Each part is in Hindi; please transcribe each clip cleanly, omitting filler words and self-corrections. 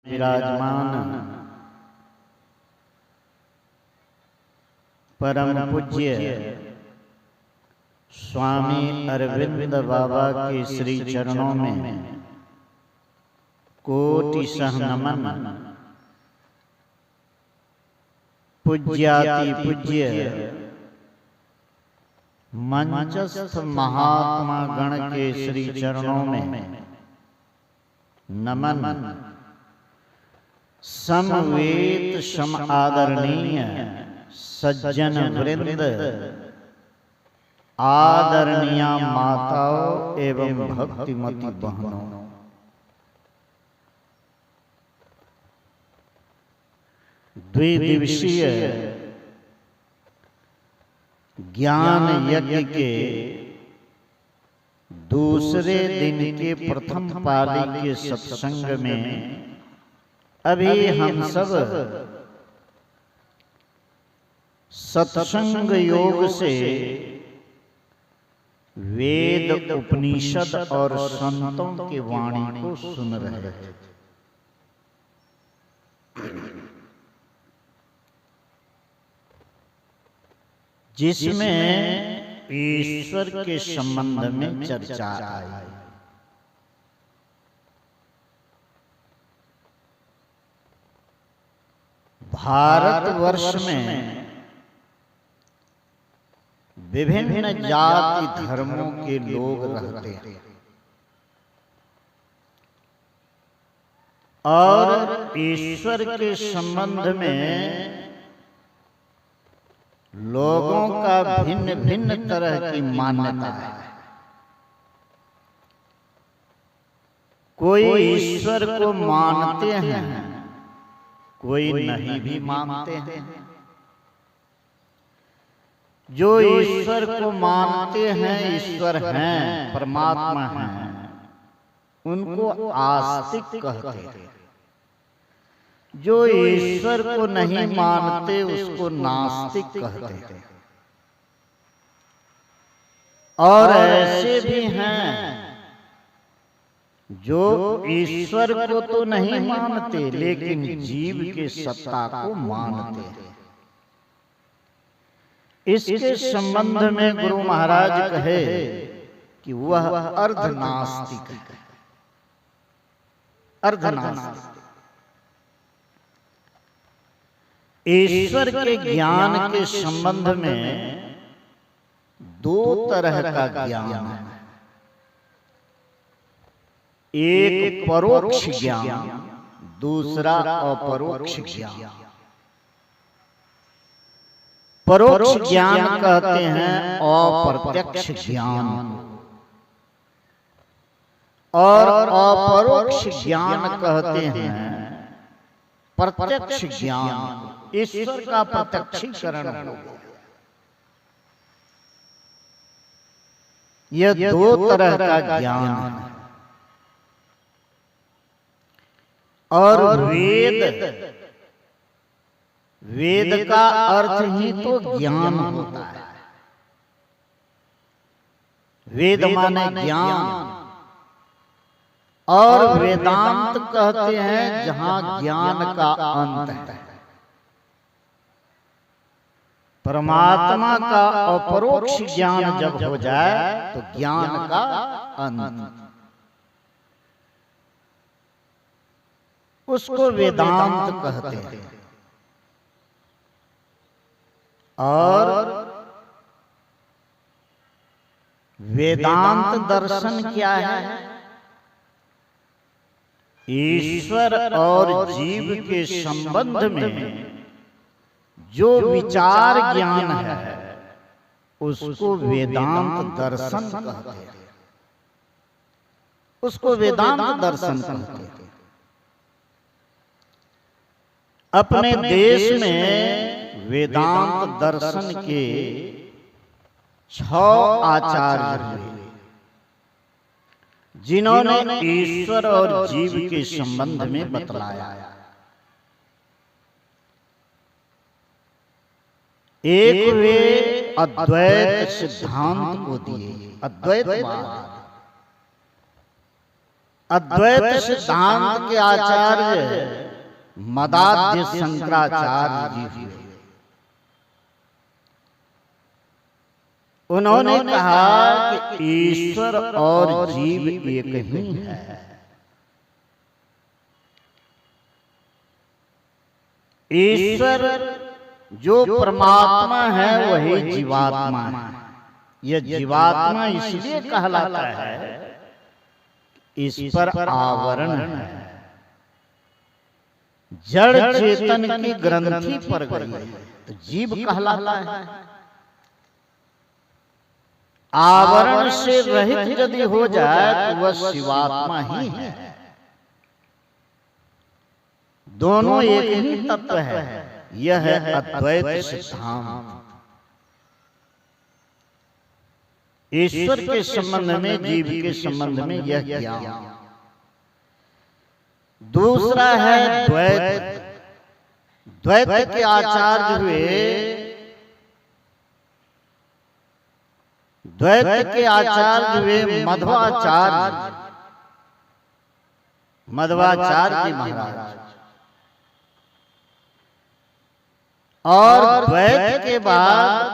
विराजमान परम पूज्य स्वामी अरविंद बाबा के श्री चरणों में कोटि सह नमन। पूज्याति पूज्य मंचस्थ महात्मा गण के श्री चरणों में नमन। समवेत सम आदरणीय सज्जन वृंद, आदरणीय माताओं एवं भक्तिमती बहनों, द्विदिवसीय ज्ञान यज्ञ के दूसरे दिन के प्रथम पाली के सत्संग में अभी हम सब सत्संग योग से वेद उपनिषद और संतों की वाणी को सुन रहे थे। जिसमें ईश्वर के संबंध में चर्चा आई। भारतवर्ष में विभिन्न जाति धर्मों के लोग रहते हैं और ईश्वर के संबंध में लोगों का भिन्न भिन्न तरह की मान्यता है। कोई ईश्वर को मानते हैं, कोई नहीं भी मानते हैं। जो ईश्वर को मानते हैं, ईश्वर हैं, परमात्मा हैं, उनको आस्तिक कहते हैं। जो ईश्वर को नहीं मानते उसको नास्तिक कहते हैं। और ऐसे भी हैं जो ईश्वर को तो नहीं मानते लेकिन जीव के सत्ता को मानते हैं। इसके संबंध में गुरु महाराज कहे कि वह अर्धनास्तिक है। अर्धनास्तिक ईश्वर के ज्ञान के संबंध में दो तरह का ज्ञान है। एक परोक्ष ज्ञान, दूसरा अपरोक्ष ज्ञान। परोक्ष ज्ञान कहते हैं अप्रत्यक्ष ज्ञान, और अपरोक्ष ज्ञान कहते हैं प्रत्यक्ष ज्ञान। ईश्वर का प्रत्यक्षीकरण हो गया। यह दो तरह का ज्ञान है। और वेद का अर्थ ही तो ज्ञान होता है। वेद माने ज्ञान, और वेदांत कहते हैं जहां ज्ञान का अंत है। परमात्मा का अपरोक्ष ज्ञान जब हो जाए तो ज्ञान का अंत, उसको वेदांत कहते हैं। और वेदांत दर्शन क्या है? ईश्वर और जीव के संबंध में जो विचार ज्ञान है उसको वेदांत दर्शन कहते हैं। उसको वेदांत दर्शन कहते हैं। अपने देश में वेदांत दर्शन के 6 आचार्य हुए जिन्होंने ईश्वर और जीव के संबंध में बतलाया। एक वे अद्वैत सिद्धांत को दिए, अद्वैतवाद। अद्वैत सिद्धांत के आचार्य मदाध्य शंकराचार्य जी हुए। उन्होंने कहा कि ईश्वर और जीव एक ही है। ईश्वर जो परमात्मा है वही जीवात्मा है। यह जीवात्मा इसलिए कहलाता है, इस पर आवरण है, जड़ चेतन की ग्रंथि पर गई है, तो जीव कहलाता है। आवरण से रहित यदि हो जाए तो वह शिवात्मा ही है। दोनों एक ही तत्व है। यह है अद्वैत सिद्धांत। ईश्वर के संबंध में, जीव के संबंध में यह ज्ञान। दूसरा है द्वैत। द्वैत के आचार्य हुए, द्वैत के आचार्य हुए मध्वाचार्य, मध्वाचार्य जी महाराज। और द्वैत के बाद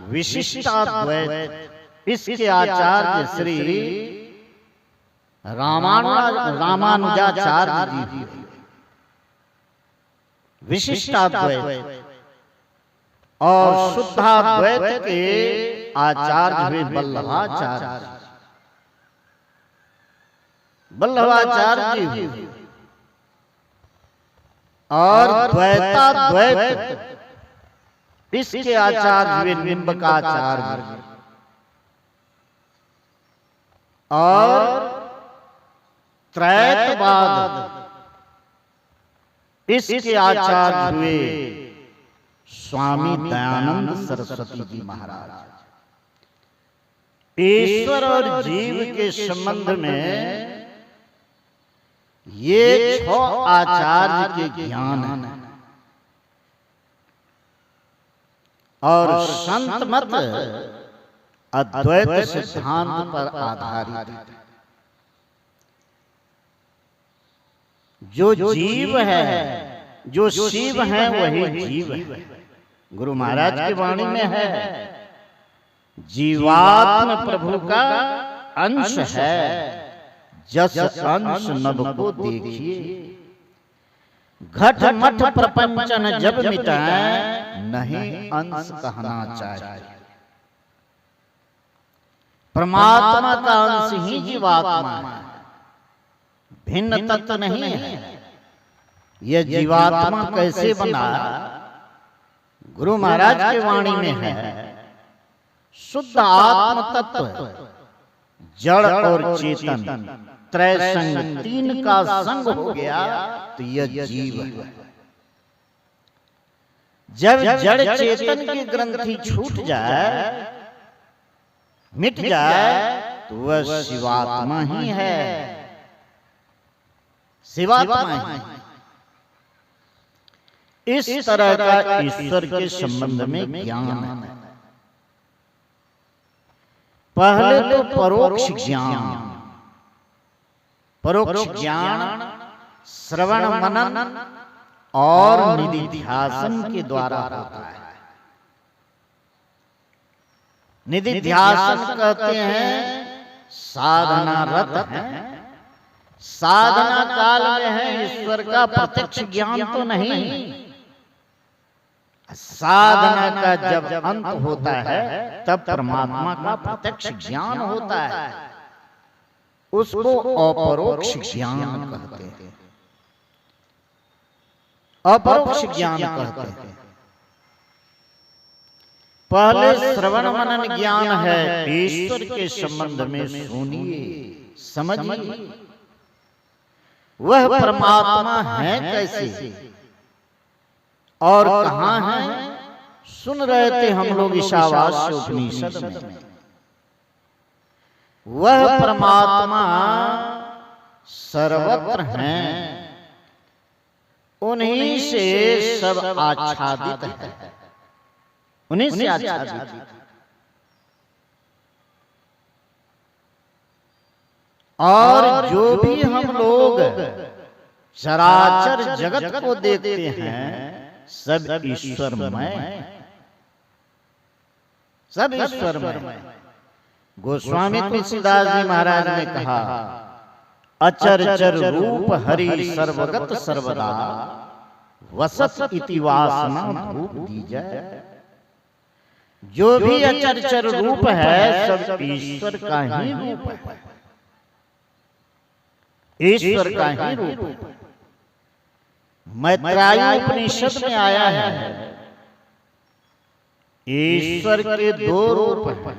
विशिष्टाद्वैत, इसके आचार्य श्री रामानुजाचार्य जी हुए। विशिष्टाद्वैत और शुद्धाद्वैत के आचार्य हुए वल्लभाचार्य। वल्लभाचार्य जी हुए। और द्वैताद्वैत, इसके आचार्य हुए निम्बकाचार्य। और त्रैतवाद, इसके आचार्य हुए स्वामी दयानंद सरस्वती जी महाराज। ईश्वर और जीव के संबंध में ये 6 आचार्य के ज्ञान है। और संत मत अद्वैत सिद्धांत पर आधारित है। जो जीव है, जो शिव है वही जीव है। गुरु महाराज की वाणी में है, जीवात्म प्रभु का अंश है, जस अंश नभ को देखिए। घट मठ प्रपंचन जब मिटाए, नहीं अंश कहना चाहिए। परमात्मा का अंश ही जीवात्मा है, भिन्न तत्व नहीं है। यह जीवात्मा कैसे बना? गुरु महाराज की वाणी में है, शुद्ध आत्म तत्व जड़ और चेतन त्रय संग, 3 का संग हो गया तो यह जीव है। जब जड़ चेतन की ग्रंथि छूट जाए, मिट जाए, तो वह शिवात्मा ही है। शिवात्मा ही। इस तरह का ईश्वर के संबंध में ज्ञान है। पहले तो परोक्ष ज्ञान। परोक्ष ज्ञान श्रवण मनन और निधिध्यासन के द्वारा होता है। निधिध्यासन कहते हैं साधना रत है। साधना काल में है, ईश्वर का प्रत्यक्ष ज्ञान तो नहीं। साधना का जब अंत होता है तब परमात्मा का प्रत्यक्ष ज्ञान होता है। उसको अपरोक्ष ज्ञान कहते हैं। अपरोक्ष ज्ञान कहते हैं। पहले श्रवण मनन ज्ञान है, ईश्वर के संबंध में सुनिए, समझिए वह परमात्मा है कैसे और कहां है। सुन रहे थे हम लोग ईशावास्य उपनिषद में, वह परमात्मा सर्वत्र हैं, उन्हीं से सब आच्छादित है, उन्हीं से आच्छादित। और जो भी हम लोग चराचर जगत को देखते हैं सब ईश्वरमय, सब ईश्वरमय। गोस्वामी तुलसीदास जी महाराज ने कहा, अचर रूप हरि सर्वगत सर्वदा, वसत इति वासना भूप दीजय। जो भी अचर रूप है सब ईश्वर का ही रूप है, ईश्वर का ही रूप है। मैत्रायी उपनिषद में आया है, ईश्वर के दो रूप हैं,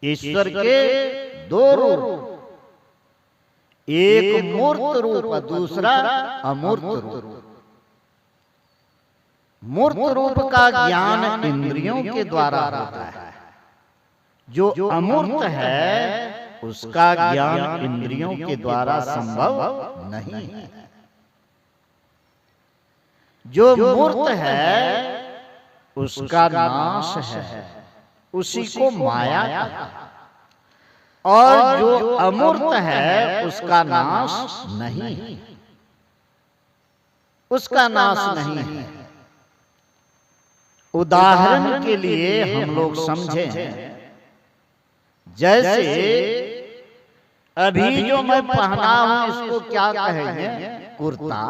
ईश्वर के दो रूप, एक मूर्त रूप दूसरा अमूर्त रूप। मूर्त रूप का ज्ञान इंद्रियों के द्वारा होता है, जो अमूर्त है उसका ज्ञान इंद्रियों के द्वारा संभव नहीं है। जो मूर्त है उसका नाश है, उसी को माया कहते हैं। और जो अमूर्त है उसका नाश नहीं है, उसका नाश नहीं है। उदाहरण के लिए हम लोग समझें, जैसे अभी जो मैं पहना हूं इसको क्या कहेंगे? कुर्ता।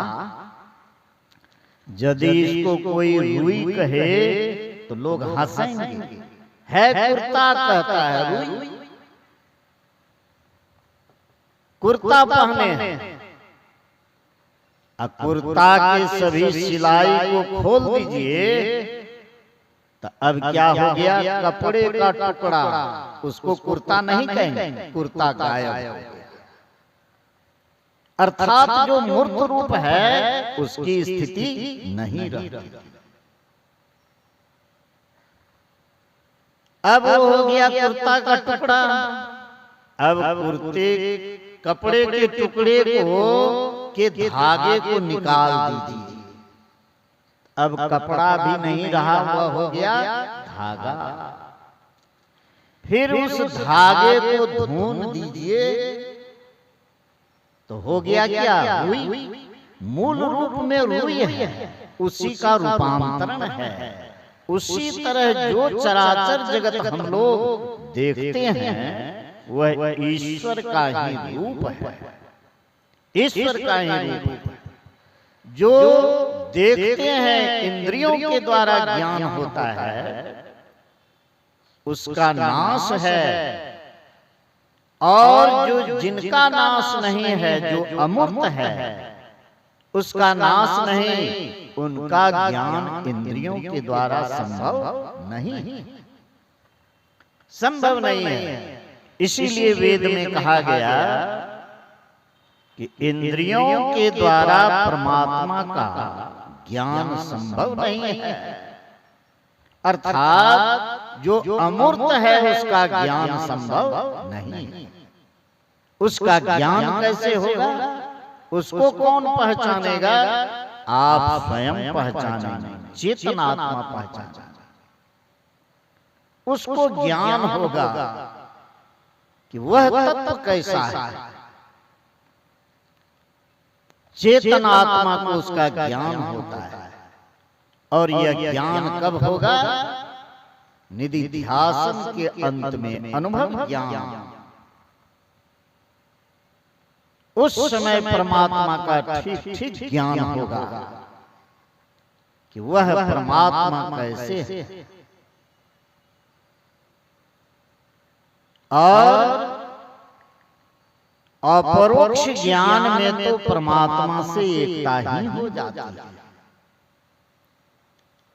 यदि इसको कोई रुई कहे तो लोग हंसेंगे, है कुर्ता कहता है रुई, कुर्ता पहने। कुर्ता के सभी सिलाई को खोल दीजिए तो अब क्या हो गया? कपड़े का टुकड़ा, उसको कुर्ता नहीं कहेंगे, कुर्ता गायब हो गया। अर्थात जो मूर्त रूप है उसकी स्थिति नहीं रहती। अब हो गया कुर्ता का टुकड़ा, अब कुर्ते कपड़े के टुकड़े को के धागे को निकाल दीजिए। अब कपड़ा भी नहीं रहा, हुआ हो गया धागा। फिर उस धागे को धुन दीजिए तो हो गया क्या? रुई। मूल रूप में रुई है, उसी का रूपांतरण है। उसी तरह जो चराचर जगत हम लोग देखते हैं वह ईश्वर का ही रूप है, ईश्वर का ही रूप है। जो देखते हैं इंद्रियों के द्वारा ज्ञान होता है उसका नाश है, और जो जिनका नाश नहीं है, जो अमूर्त है उसका नाश नहीं, उनका ज्ञान इंद्रियों के द्वारा संभव नहीं, संभव नहीं है। इसीलिए वेद में कहा गया कि इंद्रियों के द्वारा परमात्मा का ज्ञान संभव नहीं है। अर्थात जो अमूर्त है उसका ज्ञान संभव नहीं। उसका ज्ञान कैसे होगा? उसको कौन पहचानेगा? आप स्वयं पहचानेंगे, चेतनात्मा पहचानेगा, उसको ज्ञान होगा कि वह तत्व कैसा है। चेतनात्मा को उसका ज्ञान होता है, और यह ज्ञान कब होगा? निधिध्यासन के अंत में अनुभव ज्ञान। उस समय परमात्मा का ठीक ठीक ज्ञान होगा कि वह परमात्मा कैसे है। और अपरोक्ष ज्ञान में तो परमात्मा से एकता ही हो जाती है,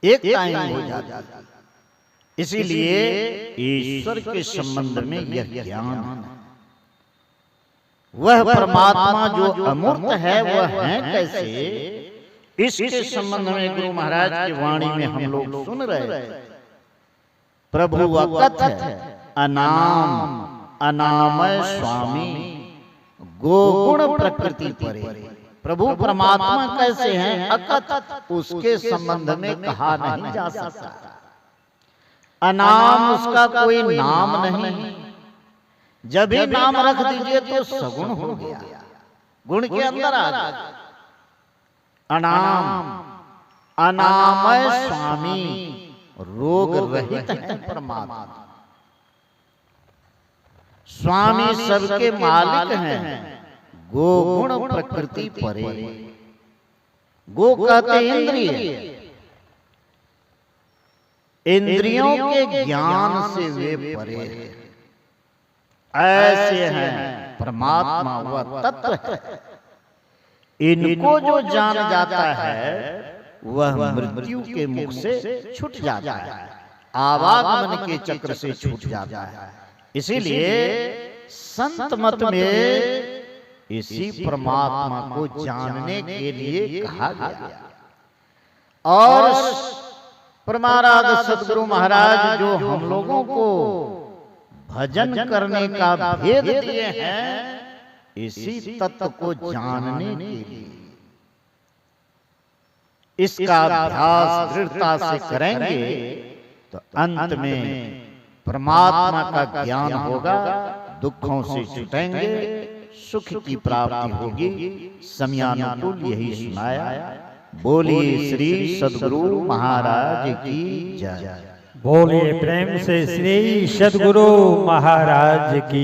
एकता ही हो जाती है। इसीलिए ईश्वर के संबंध में यह ज्ञान है। वह परमात्मा जो अमूर्त है वह है कैसे, इसके संबंध में गुरु महाराज की वाणी में हम लोग सुन रहे हैं। प्रभु अकथ अनाम अनामय स्वामी गोगुण प्रकृति परे। प्रभु परमात्मा कैसे हैं? अकथ, उसके संबंध में कहा नहीं जा सकता। अनाम, उसका कोई नाम नहीं, जब भी नाम रख दीजिए तो सगुण हो गया, गुण के अंदर आ गया। अनाम अनामय स्वामी रोग रहित है परमात्मा। स्वामी सबके मालिक हैं, गो गुण प्रकृति परे। गो कहते इंद्रिय, इंद्रियों के ज्ञान से वे परे हैं। ऐसे हैं परमात्मा, वह तत्व है। इनको जो जान जाता है वह मृत्यु के मुख से छूट जाता है, आवागमन के चक्र से छूट जाता है। इसीलिए संत मत में इसी परमात्मा को जानने के लिए कहा गया। और परमाराध सदगुरु महाराज जो हम लोगों को भजन करने का भेद दिए हैं, इसी तत्व को जानने के लिए इसका अभ्यास दृढ़ता से करेंगे तो अंत में परमात्मा का ज्ञान होगा, दुखों से छूटेंगे, सुख की प्राप्ति होगी। समयानुकूल यही सुनाया। बोलिए श्री सद्गुरु महाराज की जय। बोलिए प्रेम से श्री सद्गुरु महाराज की।